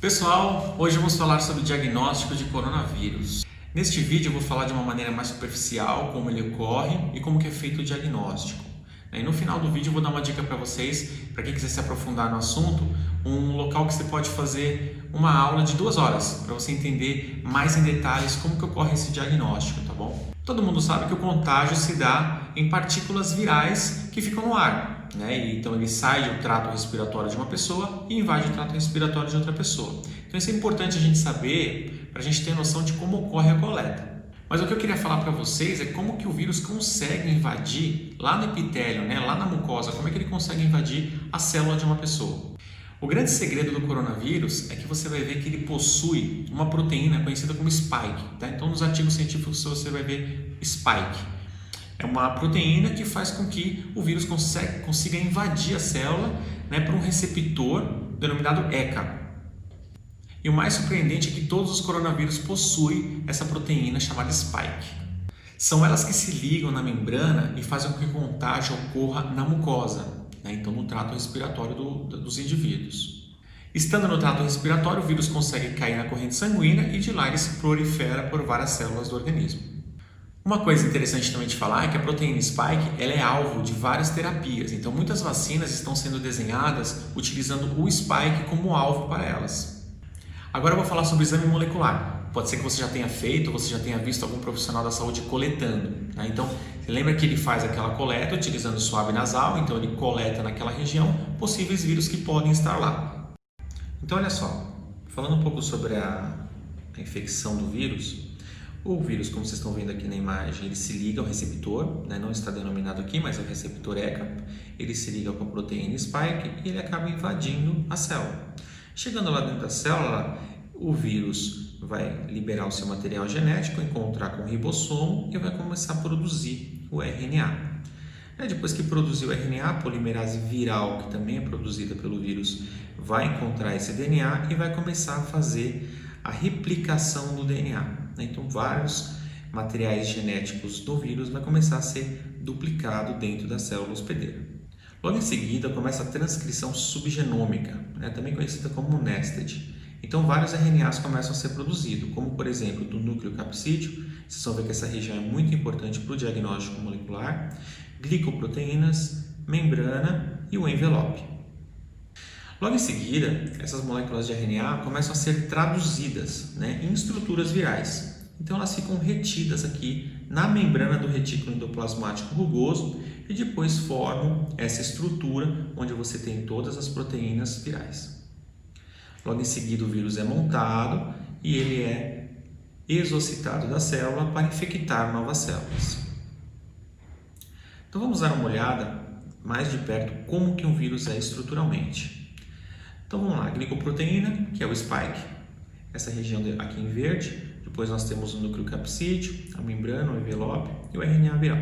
Pessoal, hoje vamos falar sobre o diagnóstico de coronavírus. Neste vídeo eu vou falar de uma maneira mais superficial como ele ocorre e como que é feito o diagnóstico. E no final do vídeo eu vou dar uma dica para vocês, para quem quiser se aprofundar no assunto, um local que você pode fazer uma aula de 2 horas, para você entender mais em detalhes como que ocorre esse diagnóstico, tá bom? Todo mundo sabe que o contágio se dá em partículas virais que ficam no ar, né? Então ele sai do trato respiratório de uma pessoa e invade o trato respiratório de outra pessoa. Então isso é importante a gente saber para a gente ter noção de como ocorre a coleta. Mas o que eu queria falar para vocês é como que o vírus consegue invadir lá no epitélio, né? Lá na mucosa, como é que ele consegue invadir a célula de uma pessoa. O grande segredo do coronavírus é que você vai ver que ele possui uma proteína conhecida como spike. Tá? Então nos artigos científicos você vai ver spike. É uma proteína que faz com que o vírus consiga invadir a célula, né, por um receptor denominado ECA. E o mais surpreendente é que todos os coronavírus possuem essa proteína chamada spike. São elas que se ligam na membrana e fazem com que o contágio ocorra na mucosa, né, então no trato respiratório dos indivíduos. Estando no trato respiratório, o vírus consegue cair na corrente sanguínea e de lá ele se prolifera por várias células do organismo. Uma coisa interessante também de falar é que a proteína spike ela é alvo de várias terapias, então muitas vacinas estão sendo desenhadas utilizando o spike como alvo para elas. Agora eu vou falar sobre o exame molecular. Pode ser que você já tenha feito, você já tenha visto algum profissional da saúde coletando, né? Então, você lembra que ele faz aquela coleta utilizando o suave nasal, então ele coleta naquela região possíveis vírus que podem estar lá. Então, olha só, falando um pouco sobre a infecção do vírus, o vírus, como vocês estão vendo aqui na imagem, ele se liga ao receptor, né? Não está denominado aqui, mas é o receptor ECA, ele se liga com a proteína spike e ele acaba invadindo a célula. Chegando lá dentro da célula, o vírus vai liberar o seu material genético, encontrar com o ribossomo e vai começar a produzir o RNA. Depois que produzir o RNA, a polimerase viral, que também é produzida pelo vírus, vai encontrar esse DNA e vai começar a fazer a replicação do DNA. Então, vários materiais genéticos do vírus vai começar a ser duplicado dentro da célula hospedeira. Logo em seguida, começa a transcrição subgenômica, também conhecida como nested. Então, vários RNAs começam a ser produzidos, como por exemplo do núcleo capsídeo. Vocês vão ver que essa região é muito importante para o diagnóstico molecular, glicoproteínas, membrana e o envelope. Logo em seguida, essas moléculas de RNA começam a ser traduzidas, em estruturas virais. Então, elas ficam retidas aqui na membrana do retículo endoplasmático rugoso e depois formam essa estrutura onde você tem todas as proteínas virais. Logo em seguida, o vírus é montado e ele é exocitado da célula para infectar novas células. Então, vamos dar uma olhada mais de perto como que um vírus é estruturalmente. Então, vamos lá, a glicoproteína, que é o spike, essa região aqui em verde. Depois nós temos o núcleo capsídeo, a membrana, o envelope e o RNA viral.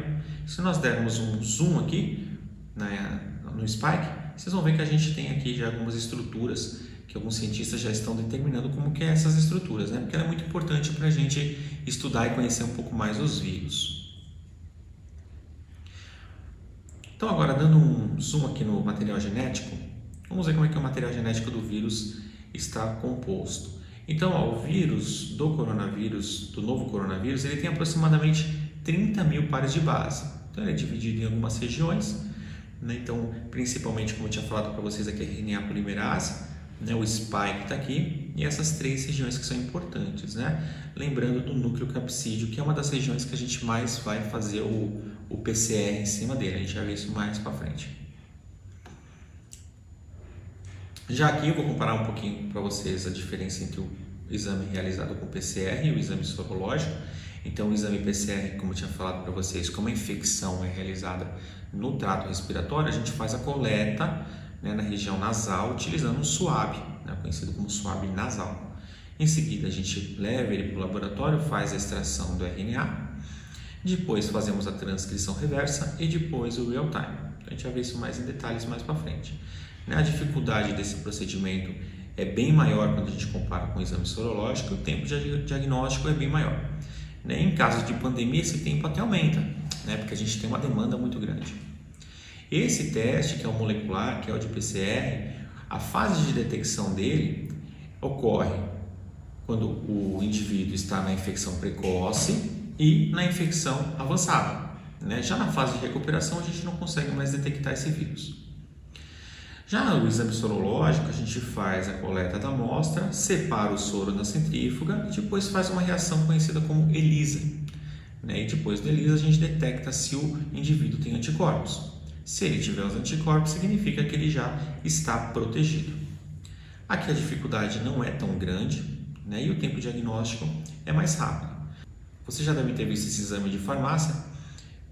Se nós dermos um zoom aqui no spike, vocês vão ver que a gente tem aqui já algumas estruturas que alguns cientistas já estão determinando como que é essas estruturas, porque ela é muito importante para a gente estudar e conhecer um pouco mais os vírus. Então agora dando um zoom aqui no material genético, vamos ver como é que o material genético do vírus está composto. Então, o vírus do coronavírus, do novo coronavírus, ele tem aproximadamente 30 mil pares de base. Então, ele é dividido em algumas regiões, Então, principalmente, como eu tinha falado para vocês aqui, a RNA polimerase, o spike está aqui, e essas 3 regiões que são importantes, Lembrando do núcleo capsídeo, que é uma das regiões que a gente mais vai fazer o PCR em cima dele, a gente vai ver isso mais para frente. Já aqui eu vou comparar um pouquinho para vocês a diferença entre o exame realizado com PCR e o exame sorológico. Então, o exame PCR, como eu tinha falado para vocês, como a infecção é realizada no trato respiratório, a gente faz a coleta na região nasal utilizando um swab, conhecido como swab nasal. Em seguida, a gente leva ele para o laboratório, faz a extração do RNA, depois fazemos a transcrição reversa e depois o real-time. A gente vai ver isso mais em detalhes mais para frente. A dificuldade desse procedimento é bem maior quando a gente compara com o exame sorológico, o tempo de diagnóstico é bem maior. Em caso de pandemia, esse tempo até aumenta, porque a gente tem uma demanda muito grande. Esse teste, que é o molecular, que é o de PCR, a fase de detecção dele ocorre quando o indivíduo está na infecção precoce e na infecção avançada, né? Já na fase de recuperação a gente não consegue mais detectar esse vírus. Já no exame sorológico a gente faz a coleta da amostra, separa o soro na centrífuga e depois faz uma reação conhecida como ELISA, né? E depois da ELISA a gente detecta se o indivíduo tem anticorpos. Se ele tiver os anticorpos, significa que ele já está protegido. Aqui a dificuldade não é tão grande, né? E o tempo diagnóstico é mais rápido. Você já deve ter visto esse exame de farmácia,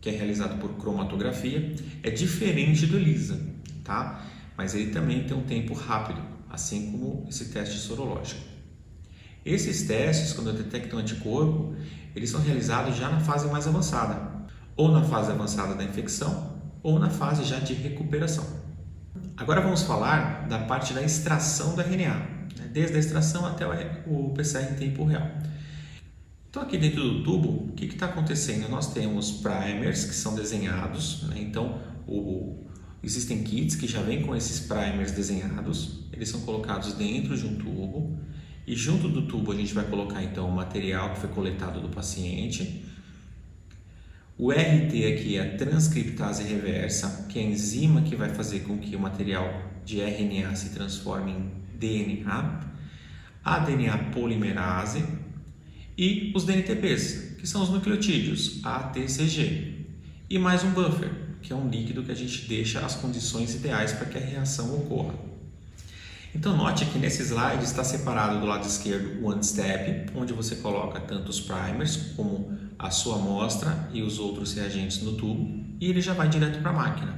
que é realizado por cromatografia. É diferente do ELISA, tá? Mas ele também tem um tempo rápido, assim como esse teste sorológico. Esses testes, quando detectam anticorpo, eles são realizados já na fase mais avançada, ou na fase avançada da infecção, ou na fase já de recuperação. Agora vamos falar da parte da extração do RNA, né? Desde a extração até o PCR em tempo real. Então aqui dentro do tubo, o que está acontecendo? Nós temos primers que são desenhados, né? Então existem kits que já vêm com esses primers desenhados, eles são colocados dentro de um tubo e junto do tubo a gente vai colocar então o material que foi coletado do paciente. O RT aqui é a transcriptase reversa, que é a enzima que vai fazer com que o material de RNA se transforme em DNA, a DNA polimerase e os DNTPs, que são os nucleotídeos, ATCG, e mais um buffer, que é um líquido que a gente deixa as condições ideais para que a reação ocorra. Então note que nesse slide está separado do lado esquerdo o one step, onde você coloca tanto os primers como a sua amostra e os outros reagentes no tubo, e ele já vai direto para a máquina.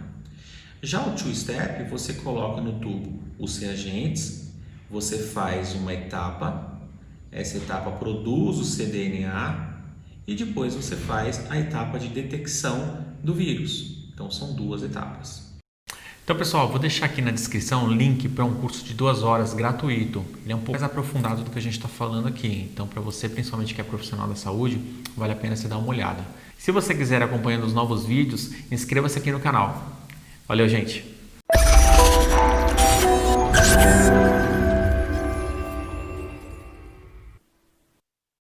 Já o two step, você coloca no tubo os reagentes, você faz uma etapa, essa etapa produz o cDNA e depois você faz a etapa de detecção do vírus. Então são duas etapas. Então pessoal, vou deixar aqui na descrição o link para um curso de 2 horas gratuito. Ele é um pouco mais aprofundado do que a gente está falando aqui. Então para você, principalmente que é profissional da saúde, vale a pena você dar uma olhada. Se você quiser acompanhando os novos vídeos, inscreva-se aqui no canal. Valeu, gente!